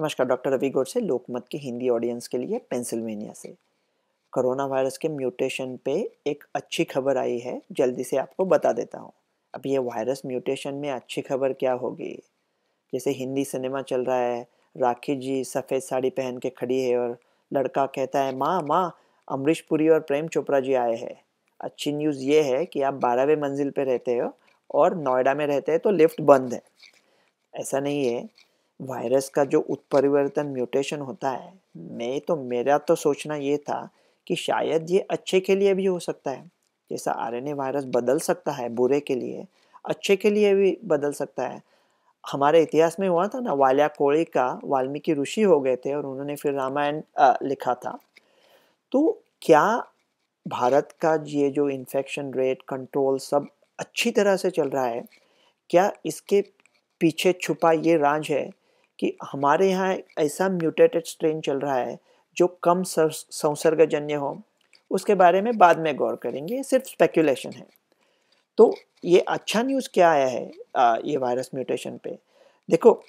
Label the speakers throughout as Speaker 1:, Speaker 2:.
Speaker 1: नमस्कार, डॉक्टर रवि गौड़ से लोकमत की हिंदी ऑडियंस के लिए पेंसिल्वेनिया से। कोरोना वायरस के म्यूटेशन पे एक अच्छी खबर आई है, जल्दी से आपको बता देता हूँ। अब ये वायरस म्यूटेशन में अच्छी खबर क्या होगी? जैसे हिंदी सिनेमा चल रहा है, राखी जी सफ़ेद साड़ी पहन के खड़ी है और लड़का कहता है माँ माँ, अमरीश पुरी और प्रेम चोपड़ा जी आए हैं। अच्छी न्यूज़ ये है कि आप 12वें मंजिल पे रहते हो और नोएडा में रहते हैं तो लिफ्ट बंद है। ऐसा नहीं है। वायरस का जो उत्परिवर्तन म्यूटेशन होता है, मेरा तो सोचना ये था कि शायद ये अच्छे के लिए भी हो सकता है। जैसा आरएनए वायरस बदल सकता है बुरे के लिए, अच्छे के लिए भी बदल सकता है। हमारे इतिहास में हुआ था ना, वाल्या कोड़ी का वाल्मीकि ऋषि हो गए थे और उन्होंने फिर रामायण लिखा था। तो क्या भारत का ये जो इन्फेक्शन रेट कंट्रोल सब अच्छी तरह से चल रहा है, क्या इसके पीछे छुपा ये राज है कि हमारे यहाँ ऐसा म्यूटेटेड स्ट्रेन चल रहा है जो कम संसर्गजन्य हो? उसके बारे में बाद में गौर करेंगे, ये सिर्फ स्पेकुलेशन है। तो ये अच्छा न्यूज़ क्या आया है ये वायरस म्यूटेशन पे? देखो,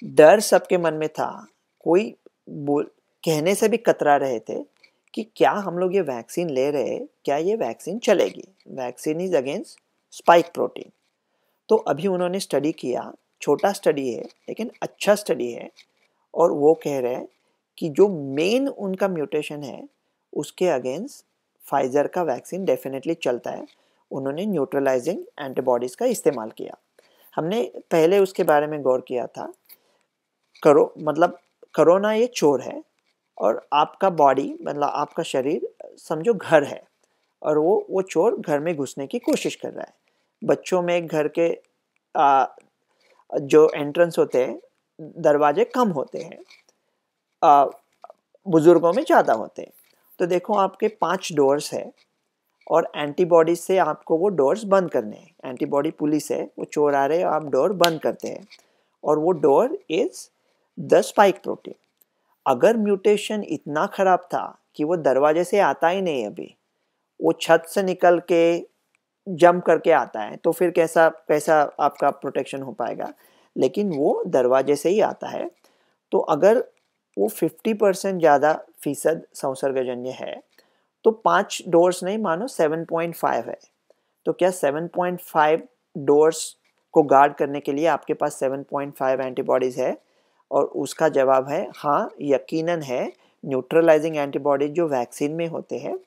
Speaker 1: डर सबके मन में था। कोई बोल कहने से भी कतरा रहे थे कि क्या हम लोग ये वैक्सीन ले रहे हैं, क्या ये वैक्सीन चलेगी? Vaccine is against spike protein. तो अभी उन्होंने स्टडी किया, छोटा स्टडी है लेकिन अच्छा स्टडी है, और वो कह रहे हैं कि जो मेन उनका म्यूटेशन है उसके अगेंस्ट फाइजर का वैक्सीन डेफिनेटली चलता है। उन्होंने न्यूट्रलाइजिंग एंटीबॉडीज़ का इस्तेमाल किया। हमने पहले उसके बारे में गौर किया था। मतलब कोरोना ये चोर है और आपका बॉडी मतलब आपका शरीर समझो घर है, और वो चोर घर में घुसने की कोशिश कर रहा है। बच्चों में घर के आ, जो एंट्रेंस होते हैं, दरवाजे कम होते हैं, बुजुर्गों में ज़्यादा होते हैं। तो देखो, आपके 5 डोर्स है और एंटीबॉडी से आपको वो डोर्स बंद करने हैं। एंटीबॉडी पुलिस है, वो चोर आ रहे हैं, आप डोर बंद करते हैं, और वो door is the spike protein. अगर म्यूटेशन इतना खराब था कि वो दरवाजे से आता ही नहीं, अभी वो छत से निकल के जंप करके आता है, तो फिर कैसा कैसा आपका प्रोटेक्शन हो पाएगा? लेकिन वो दरवाजे से ही आता है। तो अगर वो 50% ज़्यादा फीसद संसर्गजन्य है, तो 5 डोर्स नहीं, मानो 7.5 है। तो क्या 7.5 डोर्स को गार्ड करने के लिए आपके पास 7.5 एंटीबॉडीज़ है? और उसका जवाब है हाँ, यकीनन है। न्यूट्रलाइजिंग एंटीबॉडीज जो वैक्सीन में होते हैं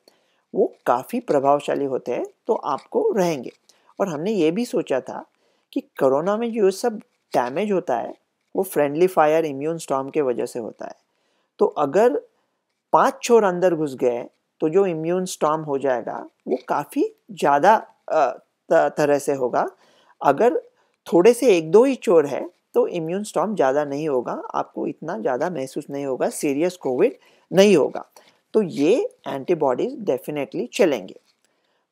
Speaker 1: वो काफ़ी प्रभावशाली होते हैं, तो आपको रहेंगे। और हमने ये भी सोचा था कि कोरोना में जो सब डैमेज होता है वो फ्रेंडली फायर इम्यून स्टॉर्म के वजह से होता है। तो अगर 5 चोर अंदर घुस गए तो जो इम्यून स्टॉर्म हो जाएगा वो काफ़ी ज़्यादा तरह से होगा। अगर थोड़े से 1-2 ही चोर है तो इम्यून स्टॉर्म ज़्यादा नहीं होगा, आपको इतना ज़्यादा महसूस नहीं होगा, सीरियस कोविड नहीं होगा। तो ये एंटीबॉडीज डेफिनेटली चलेंगे।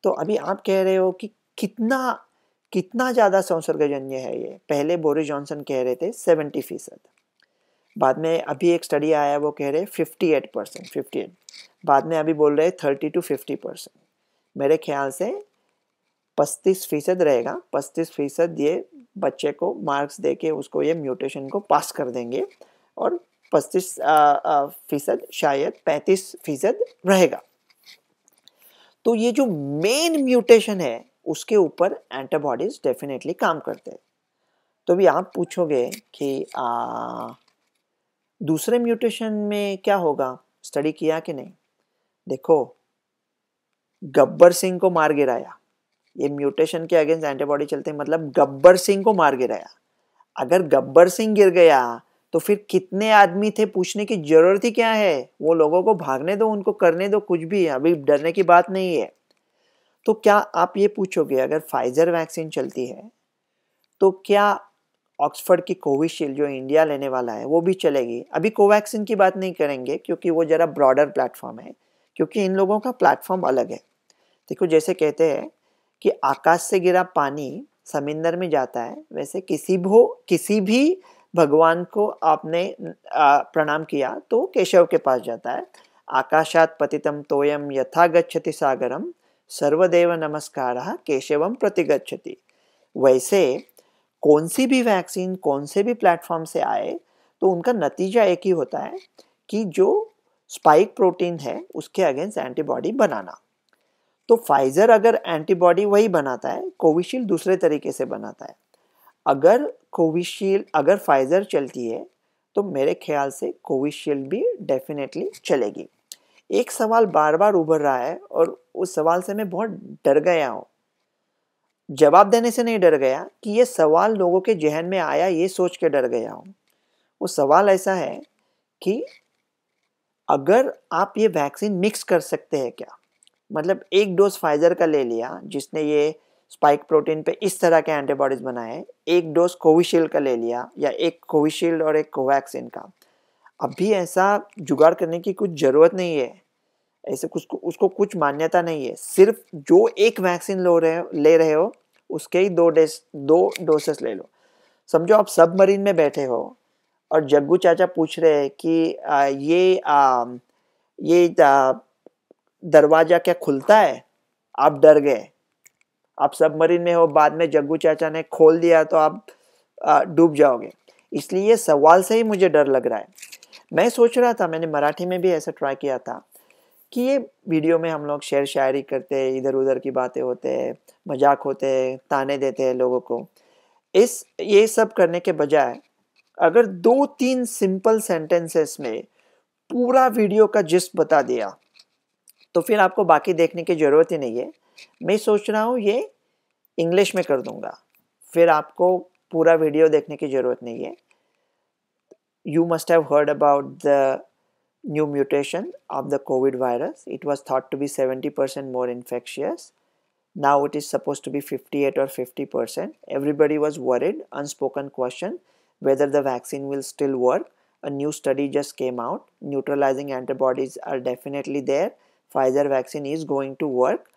Speaker 1: तो अभी आप कह रहे हो कि कितना कितना ज़्यादा संसर्गजन्य है ये? पहले बोरिस जॉनसन कह रहे थे 70%, बाद में अभी एक स्टडी आया वो कह रहे 58%, 58, बाद में अभी बोल रहे 30 to 50%। मेरे ख्याल से 35% रहेगा। 35% ये बच्चे को मार्क्स देके उसको ये म्यूटेशन को पास कर देंगे, और 35% शायद 35% रहेगा। तो ये जो मेन म्यूटेशन है उसके ऊपर एंटीबॉडीज डेफिनेटली काम करते हैं। तो भी आप पूछोगे कि दूसरे म्यूटेशन में क्या होगा, स्टडी किया कि नहीं? देखो, गब्बर सिंह को मार गिराया, ये म्यूटेशन के अगेंस्ट एंटीबॉडी चलते हैं, मतलब गब्बर सिंह को मार गिराया। अगर गब्बर सिंह गिर गया तो फिर कितने आदमी थे पूछने की जरूरत ही क्या है? वो लोगों को भागने दो, उनको करने दो कुछ भी, अभी डरने की बात नहीं है। तो क्या आप ये पूछोगे अगर फाइजर वैक्सीन चलती है तो क्या ऑक्सफोर्ड की कोविशील्ड जो इंडिया लेने वाला है वो भी चलेगी? अभी कोवैक्सीन की बात नहीं करेंगे क्योंकि वो जरा ब्रॉडर प्लेटफॉर्म है, क्योंकि इन लोगों का प्लेटफॉर्म अलग है। देखो, जैसे कहते हैं कि आकाश से गिरा पानी समुंदर में जाता है, वैसे किसी भी भगवान को आपने प्रणाम किया तो केशव के पास जाता है। आकाशात पतितम तोयम यथा गच्छति सागरम सर्वदेव नमस्कारः केशवम प्रतिगच्छति। वैसे कौन सी भी वैक्सीन कौन से भी प्लेटफॉर्म से आए तो उनका नतीजा एक ही होता है कि जो स्पाइक प्रोटीन है उसके अगेंस्ट एंटीबॉडी बनाना। तो फाइजर अगर एंटीबॉडी वही बनाता है, कोविशील्ड दूसरे तरीके से बनाता है। अगर फाइजर चलती है तो मेरे ख्याल से कोविशील्ड भी डेफिनेटली चलेगी। एक सवाल बार बार उभर रहा है और उस सवाल से मैं बहुत डर गया हूँ। जवाब देने से नहीं डर गया कि ये सवाल लोगों के जहन में आया, ये सोच के डर गया हूँ। वो सवाल ऐसा है कि अगर आप ये वैक्सीन मिक्स कर सकते हैं क्या, मतलब एक डोज फाइजर का ले लिया जिसने ये स्पाइक प्रोटीन पे इस तरह के एंटीबॉडीज बनाए, एक डोज कोविशील्ड का ले लिया या एक कोविशील्ड और एक कोवैक्सीन का। अभी ऐसा जुगाड़ करने की कुछ ज़रूरत नहीं है, ऐसे कुछ उसको कुछ मान्यता नहीं है। सिर्फ जो एक वैक्सीन ले रहे हो उसके ही दो डोसेस ले लो। समझो आप सबमरीन में बैठे हो और जग्गू चाचा पूछ रहे हैं कि ये दरवाजा क्या खुलता है, आप डर गए। आप सबमरीन में हो, बाद में जग्गू चाचा ने खोल दिया तो आप डूब जाओगे। इसलिए सवाल से ही मुझे डर लग रहा है। मैं सोच रहा था, मैंने मराठी में भी ऐसा ट्राई किया था कि ये वीडियो में हम लोग शेर शायरी करते हैं, इधर उधर की बातें होते हैं, मजाक होते हैं, ताने देते हैं लोगों को। ये सब करने के बजाय अगर 2-3 सिंपल सेंटेंसेस में पूरा वीडियो का जिस्ट बता दिया तो फिर आपको बाकी देखने की ज़रूरत ही नहीं है। मैं सोच रहा हूँ ये इंग्लिश में कर दूंगा, फिर आपको पूरा वीडियो देखने की ज़रूरत नहीं है। You must have heard about the new mutation of the COVID virus. It was thought to be 70% more infectious. Now it is supposed to be 58 or 50%. Everybody was worried, unspoken question, whether the vaccine will still work. A new study just came out. Neutralizing antibodies are definitely there. Pfizer vaccine is going to work.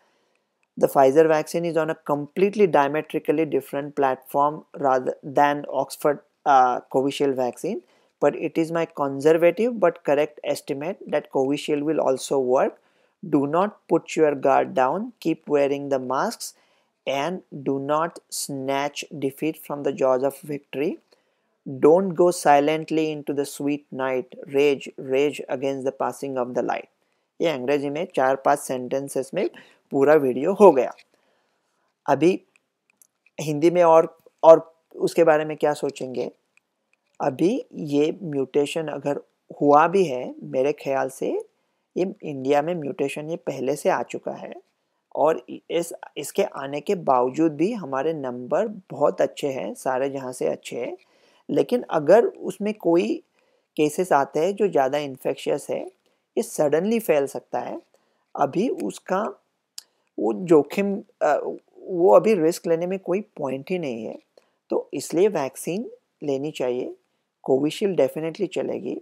Speaker 1: The Pfizer vaccine is on a completely diametrically different platform rather than Oxford Covishield vaccine, but it is my conservative but correct estimate that Covishield will also work. Do not put your guard down, keep wearing the masks, and do not snatch defeat from the jaws of victory. Don't go silently into the sweet night, rage against the passing of the light. ये अंग्रेजी में 4-5 sentences में पूरा video हो गया। अभी हिंदी में और उसके बारे में क्या सोचेंगे। अभी ये म्यूटेशन अगर हुआ भी है, मेरे ख्याल से ये इंडिया में म्यूटेशन ये पहले से आ चुका है और इसके आने के बावजूद भी हमारे नंबर बहुत अच्छे हैं, सारे जहाँ से अच्छे हैं। लेकिन अगर उसमें कोई केसेस आते हैं जो ज़्यादा इन्फेक्शियस है, ये सडनली फैल सकता है। अभी उसका वो जोखिम वो अभी रिस्क लेने में कोई पॉइंट ही नहीं है, तो इसलिए वैक्सीन लेनी चाहिए। कोविशील्ड डेफिनेटली चलेगी,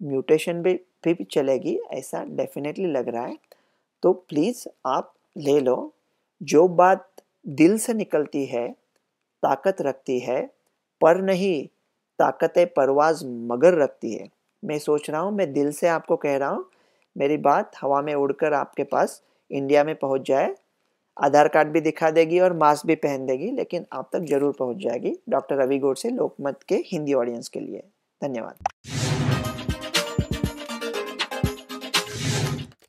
Speaker 1: म्यूटेशन भी चलेगी, ऐसा डेफिनेटली लग रहा है। तो प्लीज़ आप ले लो। जो बात दिल से निकलती है ताकत रखती है, पर नहीं ताकत परवाज मगर रखती है। मैं सोच रहा हूँ, मैं दिल से आपको कह रहा हूँ, मेरी बात हवा में उड़कर आपके पास इंडिया में पहुँच जाए। आधार कार्ड भी दिखा देगी और मास्क भी पहन देगी, लेकिन आप तक जरूर पहुँच जाएगी। डॉक्टर रवि गोडसे, लोकमत के हिंदी ऑडियंस के लिए। धन्यवाद।